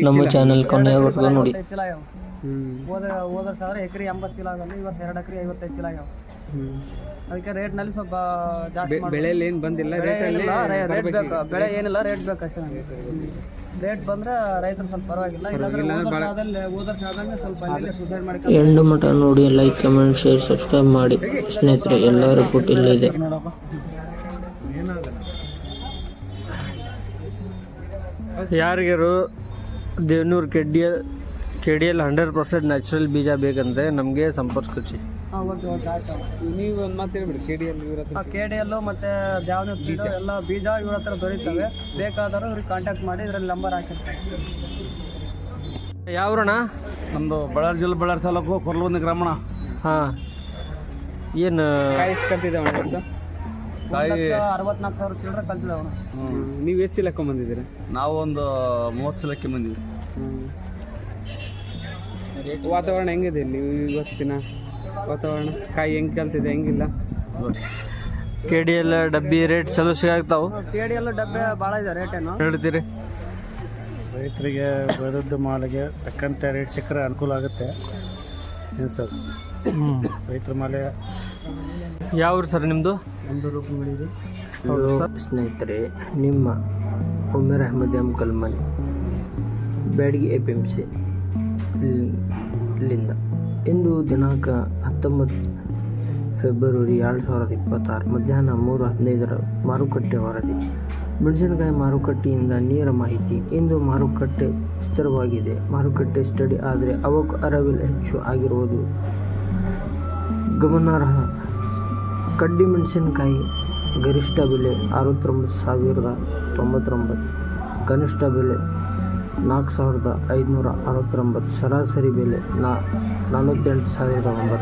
ನಮ್ಮ ಚಾನಲ್ ಕೊನೆಯವರೆಗೂ ನೋಡಿ. ಹೋದ ಸಾವಿರ ಎಕರೆ 80 ಚೀಲ ಆಗಲ್ಲ, ಇವತ್ತು 2 ಎಕರೆ 55 ಚೀಲ ಆಗ್ಯಾವ. ಅದಕ್ಕೆ ರೇಟ್ನಲ್ಲಿ ಸ್ವಲ್ಪ ಜಾಸ್ತಿ ಬೆಳೆಯಲ್ಲಿ ಏನು ಬಂದಿಲ್ಲ, ರೇಟ್ ಬೇಕು, ಬೆಳೆ ಏನಿಲ್ಲ, ರೇಟ್ ಬೇಕು ಅಷ್ಟೇ ನಮಗೆ. ರೇಟ್ ಬಂದ್ರೆ ರೈತರು ಸ್ವಲ್ಪ ಪರವಾಗಿಲ್ಲ, ಇಲ್ಲಾಂದ್ರೆ ಹೋದ ವರ್ಷ ಆದಂಗೆ ಸ್ವಲ್ಪ ಅಲ್ಲೇ ಸುಧಾರಣೆ ಮಾಡಿ ಎಂಡು ಮಠ ನೋಡಿ. ಲೈಕ್, ಕಮೆಂಟ್, ಶೇರ್, ಸಬ್ಸ್ಕ್ರೈಬ್ ಮಾಡಿ ಸ್ನೇಹಿತರೆ. ಎಲ್ಲ ರಿಪೋರ್ಟ್ ಇಲ್ಲೇ ಇದೆ. ಯಾರಿಗಾರು ದೇವನೂರು KDL 100% ನ್ಯಾಚುರಲ್ ಬೀಜ ಬೇಕಂದ್ರೆ ನಮಗೆ ಸಂಪರ್ಕಿಸಿ. ನೀವು ಒಂದು ಮಾತು ಹೇಳ್ಬಿಡಿ. KDL ಮತ್ತು ದ್ಯಾವನೂರು ಬೀಜ ಎಲ್ಲ ಬೀಜ ಇವ್ರ ಹತ್ರ ದೊರೀತವೆ. ಬೇಕಾದರೂ ಇವ್ರಿಗೆ ಕಾಂಟ್ಯಾಕ್ಟ್ ಮಾಡಿ, ಇದರಲ್ಲಿ ನಂಬರ್ ಹಾಕಿರ್ತಾರೆ. ಯಾವ್ರಣ? ನಮ್ಮದು ಬಳ್ಳಾರಿ ಜಿಲ್ಲೆ, ಬಳ್ಳಾರಿ ತಾಲೂಕು, ಕೊರ್ಲಬಂದಿ ಗ್ರಾಮಣ. ಹಾಂ, ಏನು ಕಾಯಿ ಕಲ್ತಿದ್ದಾವಣ? ಕಾಯಿ 64,000 ಚಿಲ್ಲರೆ ಕಲ್ತಿದ್ದಾವಣ. ನೀವು ಎಷ್ಟು ಚೀಲಕ್ಕೆ ಬಂದಿದ್ದೀರಿ? ನಾವು ಒಂದು 30 ಚೀಲಕ್ಕೆ ಬಂದಿವಿ. ವಾತಾವರಣ ಹೆಂಗಿದೆ ಇಲ್ಲಿ ಇವತ್ತಿನ ವಾತಾವರಣ? ಕಾಯಿ ಹೆಂಗೆ ಕಲ್ತಿದೆ, ಹೆಂಗಿಲ್ಲ? KDL ಡಬ್ಬಿ ರೇಟ್ ಚಲೋ ಸಿಗಾಗ್ತಾವೆ? KDL ಡಬ್ಬೆ ಭಾಳ ಇದೆ. ರೇಟ್ ಏನು ಹೇಳ್ತೀರಿ? ರೈತರಿಗೆ ಬೆಳೆದ ಮಾಲಿಗೆ ತಕ್ಕಂತೆ ರೇಟ್ ಸಿಕ್ಕರೆ ಅನುಕೂಲ ಆಗುತ್ತೆ. ಏನು ಸರ್, ರೈತರ ಮಾಲೆ. ಯಾವ ಸರ್ ನಿಮ್ಮದು? ಸ್ನೇಹಿತರೆ, ನಿಮ್ಮ ಉಮೇರ್ ಅಹಮದ್ ಎಂ ಕಲ್ಮನ್, ಬ್ಯಾಡಗಿ APMC ಲಿಂದ. ಇಂದು ದಿನಾಂಕ 19 ಫೆಬ್ರವರಿ 2026 ಮಧ್ಯಾಹ್ನ 3:15 ಮಾರುಕಟ್ಟೆ ವರದಿ. ಮೆಣಸಿನಕಾಯಿ ಮಾರುಕಟ್ಟೆಯಿಂದ ನೇರ ಮಾಹಿತಿ. ಇಂದು ಮಾರುಕಟ್ಟೆ ಸ್ಥಿರವಾಗಿದೆ. ಮಾರುಕಟ್ಟೆ ಸ್ಟಡಿ ಆದರೆ ಅವಕ್ಕೆ ಅರವಿಲ್ ಹೆಚ್ಚು ಆಗಿರುವುದು ಗಮನಾರ್ಹ. ಕಡ್ಡಿ ಮೆಣಸಿನಕಾಯಿ ಗರಿಷ್ಠ ಬೆಲೆ 69,099, ಕನಿಷ್ಠ ಬೆಲೆ 4,569, ಸರಾಸರಿ ಬೆಲೆ 48,009.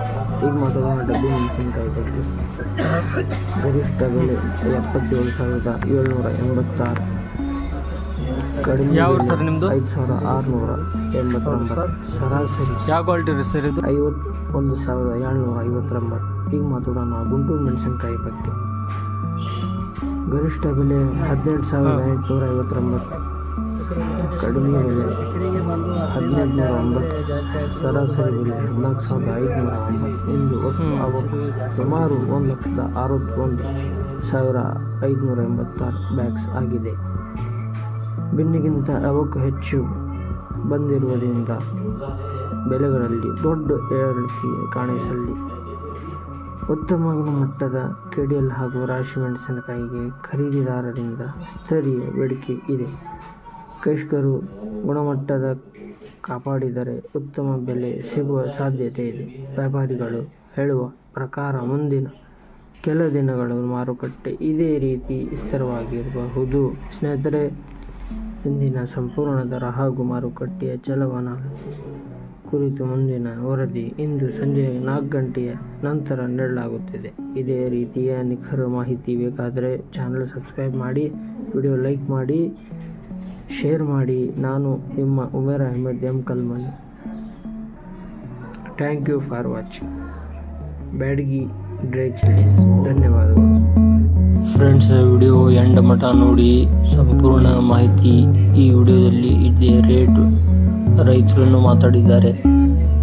ಈಗ ಮಾತಾಡೋಣ ಡಬ್ಬಿ ಮೆಣಸಿನಕಾಯಿ ಬಗ್ಗೆ. ಗರಿಷ್ಠ ಬೆಲೆ 77,786, ಕಡಿಮೆ ಯಾವ ಸರ್ ನಿಮ್ಮದು? 5,689, ಸರಾಸರಿ ಯಾವ ಕ್ವಾಲಿಟಿ ರೀ ಸರ್ ಇದು? 51,759. ಈಗ ಮಾತಾಡೋಣ ಗುಂಟೂರು ಮೆಣಸಿನಕಾಯಿ ಬಗ್ಗೆ. ಗರಿಷ್ಠ ಬೆಲೆ 18,859, ಕಡಿಮೆ ಬೆಲೆ 1,509, ಸರಾಸರಿ ಬೆಲೆ 14,509. ಇಂದು ಒಟ್ಟು ಅವತ್ತು ಸುಮಾರು 1,61,586 ಬ್ಯಾಗ್ಸ್ ಆಗಿದೆ. ಬೆನ್ನಿಗಿಂತ ಅವಕ್ಕೂ ಹೆಚ್ಚು ಬಂದಿರುವುದರಿಂದ ಬೆಲೆಗಳಲ್ಲಿ ದೊಡ್ಡ ಏರಿಕೆ ಕಾಣಿಸಲಿ. ಉತ್ತಮ ಗುಣಮಟ್ಟದ KDL ಹಾಗೂ ರಾಶಿ ಮೆಣಸಿನಕಾಯಿಗೆ ಖರೀದಿದಾರರಿಂದ ಸ್ಥಳೀಯ ಬೇಡಿಕೆ ಇದೆ. ಕೃಷಿಕರು ಗುಣಮಟ್ಟದ ಕಾಪಾಡಿದರೆ ಉತ್ತಮ ಬೆಲೆ ಸಿಗುವ ಸಾಧ್ಯತೆ ಇದೆ. ವ್ಯಾಪಾರಿಗಳು ಹೇಳುವ ಪ್ರಕಾರ ಮುಂದಿನ ಕೆಲ ದಿನಗಳು ಮಾರುಕಟ್ಟೆ ಇದೇ ರೀತಿ ಸ್ಥಿರವಾಗಿರಬಹುದು. ಸ್ನೇಹಿತರೆ, ಇಂದಿನ ಸಂಪೂರ್ಣ ದರ ಹಾಗೂ ಮಾರುಕಟ್ಟೆಯ ಚಲನ ಕುರಿತು ಮುಂದಿನ ವರದಿ ಇಂದು ಸಂಜೆ 4 ಗಂಟೆಯ ನಂತರ ನೀಡಲಾಗುತ್ತದೆ. ಇದೇ ರೀತಿಯ ನಿಖರ ಮಾಹಿತಿ ಬೇಕಾದರೆ ಚಾನಲ್ ಸಬ್ಸ್ಕ್ರೈಬ್ ಮಾಡಿ, ವಿಡಿಯೋ ಲೈಕ್ ಮಾಡಿ, ಶೇರ್ ಮಾಡಿ. ನಾನು ನಿಮ್ಮ Umer Ahmed M Kalman. Thank you for watching. Byadgi dry chillies. ಧನ್ಯವಾದಗಳು ಫ್ರೆಂಡ್ಸ್. ವಿಡಿಯೋ ಎಂಡ್ ಮಠ ನೋಡಿ. ಸಂಪೂರ್ಣ ಮಾಹಿತಿ ಈ ವಿಡಿಯೋದಲ್ಲಿ ಇದೆ. ರೇಟ್ ರೈತರನ್ನು ಮಾತಾಡಿದ್ದಾರೆ.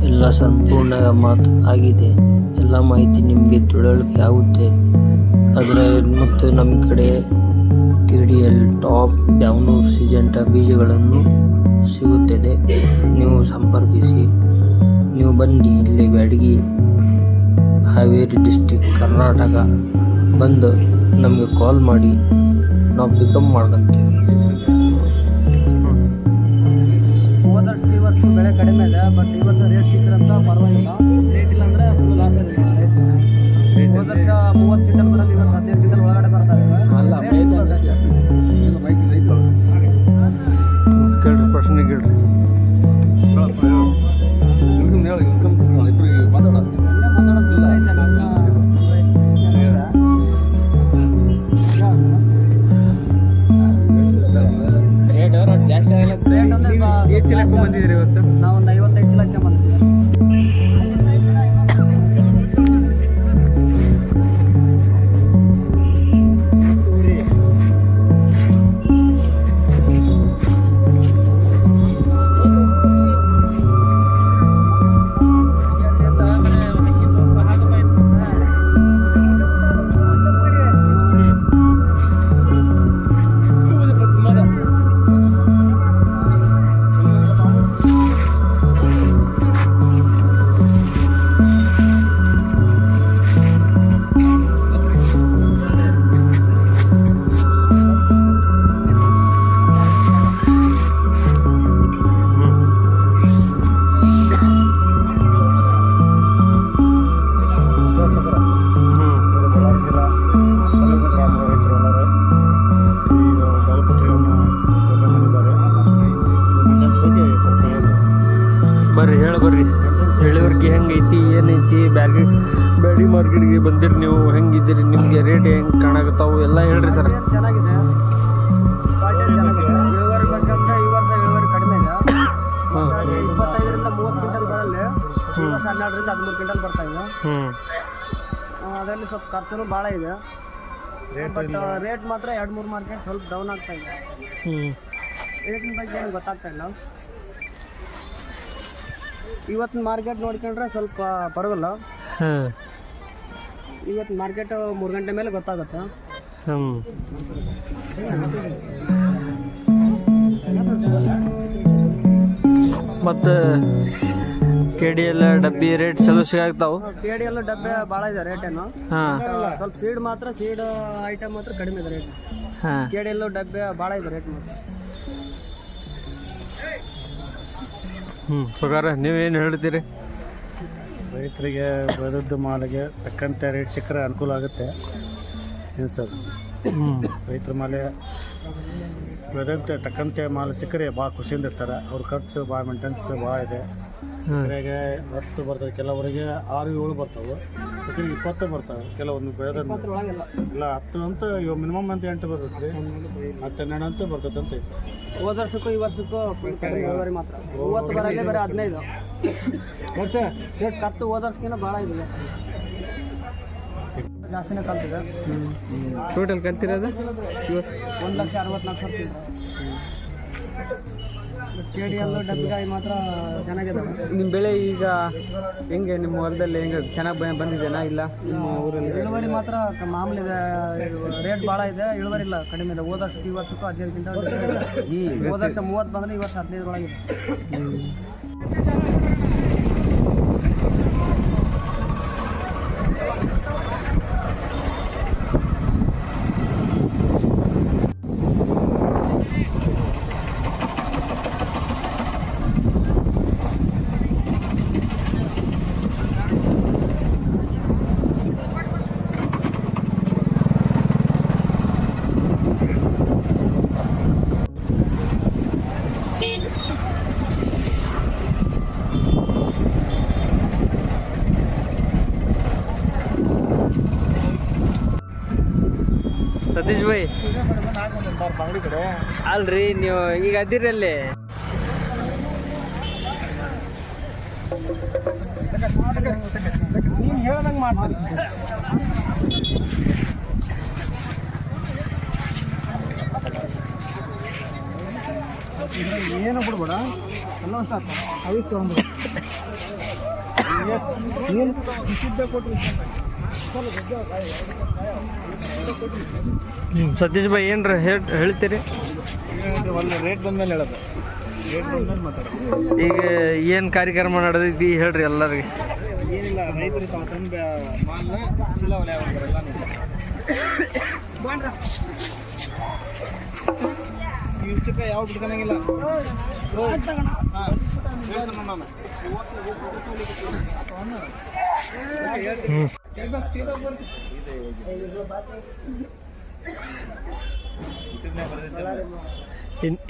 ಎಲ್ಲ ಸಂಪೂರ್ಣ ಮಾತು ಆಗಿದೆ. ಎಲ್ಲ ಮಾಹಿತಿ ನಿಮಗೆ ತಿಳುವಳಿಕೆ ಆಗುತ್ತೆ. ಆದರೆ ಮತ್ತು ನಮ್ಮ ಕಡೆ KDL ಟಾಪ್, ದ್ಯಾವನೂರು, ಸಿಜೆಂಟಾ ಬೀಜಗಳನ್ನು ಸಿಗುತ್ತದೆ. ನೀವು ಸಂಪರ್ಕಿಸಿ. ನೀವು ಬನ್ನಿ ಇಲ್ಲಿ ಬ್ಯಾಡಗಿ, ಹಾವೇರಿ ಡಿಸ್ಟಿಕ್, ಕರ್ನಾಟಕ ಬಂದು ನಮಗೆ ಕಾಲ್ ಮಾಡಿ, ನಾವು ಪಿಕಪ್ ಮಾಡ್ಕೊಂತೀವಿ. ಹೋದ ವರ್ಷ ಈ ವರ್ಷ ಬೆಳೆ ಕಡಿಮೆ ಇದೆ, ಬಟ್ ಈ ವರ್ಷ ರೇಟ್ ಸಿಕ್ಕಿರಂತ ಪರವಾಗಿಲ್ಲ. ರೇಟ್ ಇಲ್ಲ ಅಂದರೆ ಫುಲ್ ಲಾಸ್ ಇದೆ. ಹೋದ ವರ್ಷ 30 ಕ್ವಿಂಟಲ್ ಬರೋದು, ಇವತ್ತು 15 ಕ್ವಿಂಟಲ್ ಒಳಗಡೆ ಬರ್ತಾರೆ. ಕೇಳ್ರಿ, ಪ್ರಶ್ನೆ ಕೇಳ್ರಿ. ಎಷ್ಟು ಚೀಲಕ್ಕೆ ಬಂದಿದ್ದೀರಿ ಇವತ್ತು? ನಾವು ಒಂದು 55 ಚೀಲಕ್ಕೆ ಬಂದಿದ್ದೀವಿ. ಬರ್ರಿ ಇಳುವರಿಗೆ ಹೆಂಗೈತಿ ಏನೈತಿ ಬ್ಯಾಡಿ ಮಾರ್ಕೆಟ್ಗೆ ಬಂದಿರಿ ನೀವು ಹೆಂಗಿದ್ದೀರಿ ನಿಮಗೆ ರೇಟ್ ಹೆಂಗೆ ಕಾಣಕತ್ತಾವು ಎಲ್ಲ ಹೇಳ್ರಿ ಸರ್. ಚೆನ್ನಾಗಿದೆ, ಕ್ವಾಲಿಟಿ ಚೆನ್ನಾಗಿದೆ. ಇಳುವರಿ ಬೇಕಂದ್ರೆ ಈ ವರ್ಷ ಇಳುವರಿ ಕಡಿಮೆ ಇದೆ. 25ರಿಂದ 30 ಕ್ವಿಂಟಲ್ ಬರಲ್ಲ, ಈ ವರ್ಷ 12ರಿಂದ 13 ಕ್ವಿಂಟಲ್ ಬರ್ತಾ ಇದೆ. ಅದರಲ್ಲಿ ಸ್ವಲ್ಪ ಖರ್ಚು ಭಾಳ ಇದೆ, ಬಟ್ ರೇಟ್ ಮಾತ್ರ 2-3 ಮಾರ್ಕೆಟ್ ಸ್ವಲ್ಪ ಡೌನ್ ಆಗ್ತಾ ಇದೆ. ರೇಟಿನ ಬಗ್ಗೆ ಏನು ಗೊತ್ತಾಗ್ತಾ ಇಲ್ಲ. ಇವತ್ತಿನ ಮಾರ್ಕೆಟ್ ನೋಡ್ಕೊಂಡ್ರೆ ಸ್ವಲ್ಪ ಪರವಾಗಿಲ್ಲ. ಇವತ್ತಿನ ಮಾರ್ಕೆಟ್ 3 ಗಂಟೆ ಮೇಲೆ ಗೊತ್ತಾಗುತ್ತೆ. ಮತ್ತು ಕೆಡಿ ಎಲ್ಲ ಡಬ್ಬಿ ರೇಟ್ ಚಲೋ ಸಿಗಾಗ್ತಾವು. ಕೆಡಿ ಎಲ್ಲ ಡಬ್ಬೆ ಭಾಳ ಇದೆ ರೇಟೇನು. ಸ್ವಲ್ಪ ಸೀಡ್ ಐಟಮ್ ಮಾತ್ರ ಕಡಿಮೆ ಇದೆ ರೇಟ್. ಕೆಡಿ ಎಲ್ಲ ಡಬ್ಬೆ ಭಾಳ ಇದೆ ರೇಟ್ ಮಾತ್ರ. ಸುಗಾರ ನೀವೇನು ಹೇಳ್ತೀರಿ? ರೈತರಿಗೆ ಬೆಳೆದ ಮಾಲಿಗೆ ತಕ್ಕಂತೆ ರೇಟ್ ಸಿಕ್ಕರೆ ಅನುಕೂಲ ಆಗುತ್ತೆ ಏನು ಸರ್. ರೈತರ ಮಾಲೆ ಬೆಳೆದಂತೆ ತಕ್ಕಂತೆ ಮಾಲ್ ಸಿಕ್ಕರೆ ಭಾಳ ಖುಷಿಯಿಂದ ಇರ್ತಾರೆ. ಅವ್ರ ಖರ್ಚು ಭಾಳ ಮೇಂಟೆನ್ಸ್ ಭಾಳ ಇದೆ. ಎಕರೆಗೆ 10 ಬರ್ತವೆ, ಕೆಲವರಿಗೆ 6-7 ಬರ್ತಾವೆ, ಎಕರೆಗೆ 20 ಬರ್ತಾವೆ. ಕೆಲವೊಂದು ಬೆಳೆದ ಇಲ್ಲ 10 ಅಂತ ಇವಾಗ ಮಿನಿಮಮ್ ಅಂತ 8 ಬರ್ತೈತೆ ರೀ, 10-12 ಅಂತ ಬರ್ತೈತೆ ಅಂತ ಐತೆ. ಹೋದ ವರ್ಷಕ್ಕೂ ಈ ವರ್ಷಕ್ಕೂ ಇಳುವರಿ ಮಾತ್ರ 30 ಬರಲ್ಲೇ ಬರೀ 15 ಖರ್ಚು ಹೋದ ವರ್ಷಕ್ಕಿಂತ ಭಾಳ ಇದೆ, ಜಾಸ್ತಿನೇ ಕಲ್ತಿದೆ. ಟೋಟಲ್ ಕಲ್ತಿರೋದು 1,64,000 ಕೆಡಿಯಲ್ಲೂ ಡಬ್ಬಿಗಾಯಿ ಮಾತ್ರ ಚೆನ್ನಾಗಿದೆ. ನಿಮ್ಮ ಬೆಳೆ ಈಗ ಹೆಂಗೆ ನಿಮ್ಮ ಹೊಲದಲ್ಲಿ ಹೆಂಗೆ ಚೆನ್ನಾಗಿ ಬಂದಿದೆನಾ ಇಲ್ಲ ನಿಮ್ಮ ಊರಲ್ಲಿ? ಇಳುವರಿ ಮಾತ್ರ ಮಾಮೂಲಿ ಇದೆ, ರೇಟ್ ಭಾಳ ಇದೆ, ಇಳುವರಿ ಇಲ್ಲ ಕಡಿಮೆ ಇದೆ. ಹೋದ ವರ್ಷಕ್ಕೆ ಈ ವರ್ಷಕ್ಕೂ 15 ಕ್ವಿಂಟಲ್. ಹೋದ ವರ್ಷ 30 ಬಂದರೆ ಈ ವರ್ಷ 15 ಒಳಗಿದೆ. ಸತೀಶ್ ಭಾಯ್ ಅಲ್ರಿ ನೀವು ಈಗ ಅದಿರಿ ಅಲ್ಲಿ ನೀನು ಹೇಳ್ದಂಗೆ ಮಾಡ್ತಾರೆ. ಏನು ಬಿಡ್ಬೇಡ, ಎಲ್ಲ ಅವಿಷ್ಟು ತೊಗೊಂಡ್ಬಿಡು. ಏನು ಬಿಸಿದ್ದ ಕೊಟ್ಟರು ಸತೀಶ್ ಭಾಯ್ ಏನ್ರ ಹೇಳ್ತೀರಿ? ಒಂದು ರೇಟ್ ಬಂದ್ಮೇಲೆ ಹೇಳೋದು, ರೇಟ್ ಬಂದ್ಮೇಲೆ ಮಾತಾಡೋದು. ಈಗ ಏನು ಕಾರ್ಯಕ್ರಮ ನಡೆದೈತಿ ಹೇಳ್ರಿ ಎಲ್ಲರಿಗೆ. ಏನಿಲ್ಲ, ರೈತರು ತಾವು ತಂದ ಮಾಲ್ನ ಚೀಲ ಹೊಲೆ ಆಗ್ತಾರಲ್ಲ ಇಷ್ಟಕ್ಕೆ ಯಾವ ಬಿಡ್ಕೊಳಂಗಿಲ್ಲ.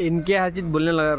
इनके हाजिर बोलने लगा